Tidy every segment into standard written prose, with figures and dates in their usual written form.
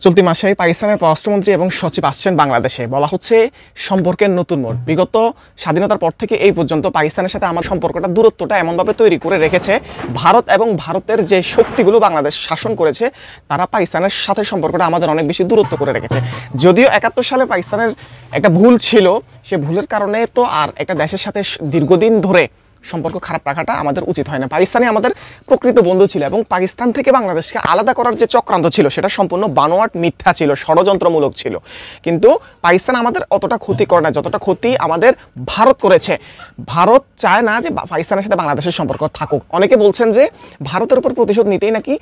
চলতি মাসে পাকিস্তানের পররাষ্ট্রমন্ত্রী এবং সচিব আসছেন বাংলাদেশে। বলা হচ্ছে সম্পর্কের নতুন মোড়। বিগত স্বাধীনতার পর থেকে এই পর্যন্ত পাকিস্তানের সাথে আমার সম্পর্কটা দূরত্বটা এমনভাবে তৈরি করে রেখেছে ভারত, এবং ভারতের যে শক্তিগুলো বাংলাদেশ শাসন করেছে তারা পাকিস্তানের সাথে সম্পর্কটা আমাদের অনেক বেশি দূরত্ব করে রেখেছে। যদিও 71 সালে পাকিস্তানের একটা ভুল ছিল, সে ভুলের কারণে তো আর একটা দেশের সাথে দীর্ঘদিন ধরে সম্পর্ক খারাপ রাখাটা আমাদের উচিত হয় না। পাকিস্তানই আমাদের প্রকৃত বন্ধু ছিল, এবং পাকিস্তান থেকে বাংলাদেশকে আলাদা করার যে চক্রান্ত ছিল সেটা সম্পূর্ণ বানোয়াট, মিথ্যা ছিল, ষড়যন্ত্রমূলক ছিল। কিন্তু পাকিস্তান আমাদের অতটা ক্ষতি করে না যতটা ক্ষতি আমাদের ভারত করেছে। ভারত চায় না যে পাকিস্তানের সাথে বাংলাদেশের সম্পর্ক থাকুক। অনেকে বলছেন যে ভারতের উপর প্রতিশোধ নিতেই নাকি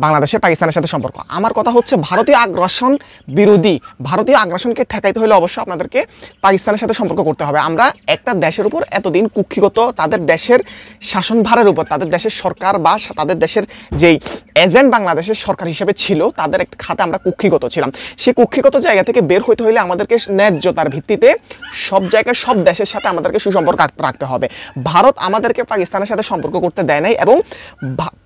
বাংলাদেশের পাকিস্তানের সাথে সম্পর্ক। আমার কথা হচ্ছে ভারতীয় আগ্রাসন বিরোধী, ভারতীয় আগ্রাসনকে ঠেকাইতে হলে অবশ্যই আপনাদেরকে পাকিস্তানের সাথে সম্পর্ক করতে হবে। আমরা একটা দেশের উপর এতদিন কুক্ষিগত, তাদের দেশের শাসনভারের উপর, তাদের দেশের সরকার বা তাদের দেশের যেই এজেন্ট বাংলাদেশের সরকার হিসেবে ছিল তাদের একটা খাতে আমরা কুক্ষিগত ছিলাম। সেই কুক্ষিগত জায়গা থেকে বের হইতে হলে আমাদেরকে ন্যায্যতার ভিত্তিতে সব জায়গায় সব দেশের সাথে আমাদেরকে সুসম্পর্ক রাখতে হবে। ভারত আমাদেরকে পাকিস্তানের সাথে সম্পর্ক করতে দেয় নাই, এবং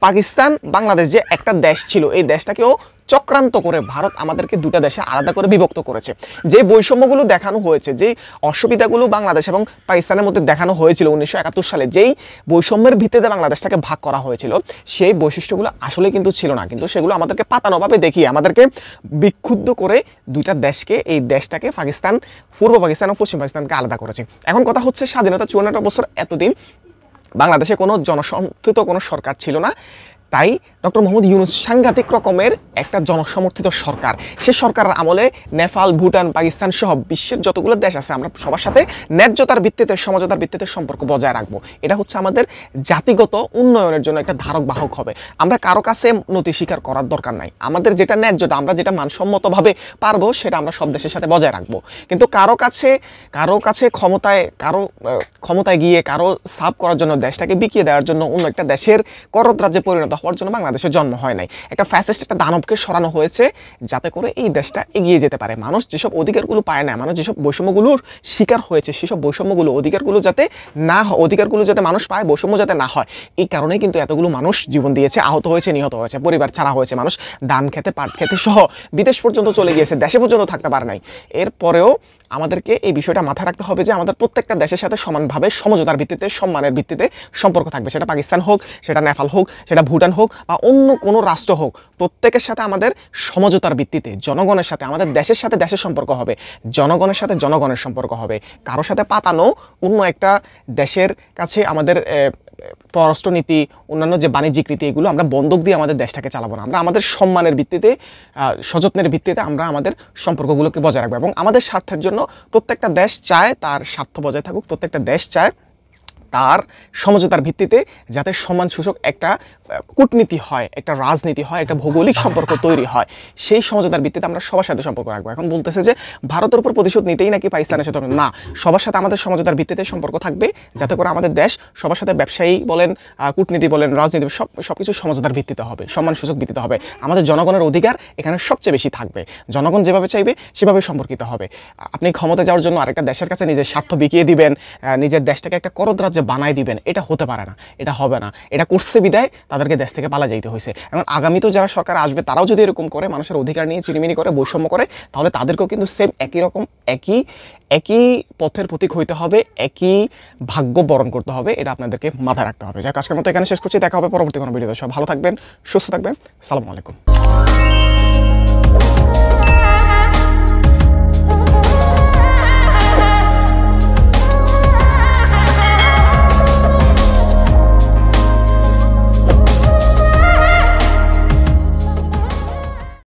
পাকিস্তান বাংলাদেশ যে একটা দেশ ছিল এই দেশটাকেও চক্রান্ত করে ভারত আমাদেরকে দুটা দেশে আলাদা করে বিভক্ত করেছে। যে বৈষম্যগুলো দেখানো হয়েছে, যেই অসুবিধাগুলো বাংলাদেশ এবং পাকিস্তানের মধ্যে দেখানো হয়েছিল 1971 সালে, যেই বৈষম্যের ভিত্তিতে বাংলাদেশটাকে ভাগ করা হয়েছিল, সেই বৈশিষ্ট্যগুলো আসলে কিন্তু ছিল না, কিন্তু সেগুলো আমাদেরকে পাতানোভাবে দেখিয়ে আমাদেরকে বিক্ষুব্ধ করে দুইটা দেশকে, এই দেশটাকে পাকিস্তান, পূর্ব পাকিস্তান ও পশ্চিম পাকিস্তানকে আলাদা করেছে। এখন কথা হচ্ছে স্বাধীনতা 54 বছর এতদিন বাংলাদেশে কোনো জনসমর্থিত কোনো সরকার ছিল না, তাই ডক্টর মোহাম্মদ ইউনূস সাংঘাতিক রকমের একটা জনসমর্থিত সরকার। সে সরকারের আমলে নেপাল, ভুটান, পাকিস্তান সহ বিশ্বের যতগুলো দেশ আছে আমরা সবার সাথে ন্যায্যতার ভিত্তিতে, সমঝোতার ভিত্তিতে সম্পর্ক বজায় রাখবো। এটা হচ্ছে আমাদের জাতিগত উন্নয়নের জন্য একটা ধারক বাহক হবে। আমরা কারো কাছে নতি স্বীকার করার দরকার নাই। আমাদের যেটা ন্যায্যতা, আমরা যেটা মানসম্মতভাবে পারবো সেটা আমরা সব দেশের সাথে বজায় রাখবো। কিন্তু কারো কাছে ক্ষমতায় গিয়ে কারো সাব করার জন্য, দেশটাকে বিকিয়ে দেওয়ার জন্য, অন্য একটা দেশের করদ রাজ্যে পরিণত হওয়ার জন্য বাংলাদেশের জন্ম হয় নাই। একটা ফ্যাসিস্ট, একটা দানবকে সরানো হয়েছে যাতে করে এই দেশটা এগিয়ে যেতে পারে। মানুষ যেসব অধিকারগুলো পায় না, মানুষ যেসব বৈষম্যগুলোর শিকার হয়েছে, সেসব বৈষম্যগুলো, অধিকারগুলো যাতে না হয়, অধিকারগুলো যাতে মানুষ পায়, বৈষম্য যাতে না হয়, এই কারণেই কিন্তু এতগুলো মানুষ জীবন দিয়েছে, আহত হয়েছে, নিহত হয়েছে, পরিবার ছাড়া হয়েছে, মানুষ ধান খেতে, পাট খেতে সহ বিদেশ পর্যন্ত চলে গিয়েছে, দেশে পর্যন্ত থাকতে পারে নাই। এরপরেও আমাদেরকে এই বিষয়টা মাথায় রাখতে হবে যে আমাদের প্রত্যেকটা দেশের সাথে সমানভাবে সমঝোতার ভিত্তিতে, সম্মানের ভিত্তিতে সম্পর্ক থাকবে। সেটা পাকিস্তান হোক, সেটা নেপাল হোক, সেটা ভুটান হোক, বা অন্য কোনো রাষ্ট্র হোক, প্রত্যেকের সাথে আমাদের সমঝোতার ভিত্তিতে, জনগণের সাথে, আমাদের দেশের সাথে দেশের সম্পর্ক হবে, জনগণের সাথে জনগণের সম্পর্ক হবে। কারোর সাথে পাতানো অন্য একটা দেশের কাছে আমাদের পররাষ্ট্রনীতি, অন্যান্য যে বাণিজ্যিক নীতি, এগুলো আমরা বন্ধক দিয়ে আমাদের দেশটাকে চালাবো না। আমরা আমাদের সম্মানের ভিত্তিতে, সযত্নের ভিত্তিতে আমরা আমাদের সম্পর্কগুলোকে বজায় রাখবো, এবং আমাদের স্বার্থের জন্য প্রত্যেকটা দেশ চায় তার স্বার্থ বজায় থাকুক, প্রত্যেকটা দেশ চায় তার সমঝোতার ভিত্তিতে যাতে সমান সূচক একটা কূটনীতি হয়, একটা রাজনীতি হয়, একটা ভৌগোলিক সম্পর্ক তৈরি হয়, সেই সমঝোতার ভিত্তিতে আমরা সবার সাথে সম্পর্ক রাখবো। এখন বলতেছে যে ভারতের উপর প্রতিশোধ নিতেই নাকি পাকিস্তানের সাথে না, সবার সাথে আমাদের সমঝোতার ভিত্তিতে সম্পর্ক থাকবে, যাতে করে আমাদের দেশ সবার সাথে, ব্যবসায়ী বলেন, কূটনীতি বলেন, রাজনীতি, সব কিছু সমঝোতার ভিত্তিতে হবে, সম্মান সূচক ভিত্তিতে হবে। আমাদের জনগণের অধিকার এখানে সবচেয়ে বেশি থাকবে, জনগণ যেভাবে চাইবে সেভাবে সম্পর্কিত হবে। আপনি ক্ষমতা যাওয়ার জন্য আরেকটা দেশের কাছে নিজের স্বার্থ বিকিয়ে দিবেন, নিজের দেশটাকে একটা করদ রাজ্যে বানায় দিবেন, এটা হতে পারে না, এটা হবে না। এটা করছে বিদায় তাদেরকে দেশ থেকে পালা যাইতে হয়েছে। এখন আগামীতেও যারা সরকার আসবে তারাও যদি এরকম করে, মানুষের অধিকার নিয়ে চিনিমিনি করে, বৈষম্য করে, তাহলে তাদেরকেও কিন্তু সেম একই রকম, একই পথের প্রতীক হইতে হবে, একই ভাগ্য বরণ করতে হবে। এটা আপনাদেরকে মাথায় রাখতে হবে। যাক, আজকের মতো এখানে শেষ করছি। দেখা হবে পরবর্তী কোনো ভিডিওতে। সব ভালো থাকবেন, সুস্থ থাকবেন। আসসালামু আলাইকুম।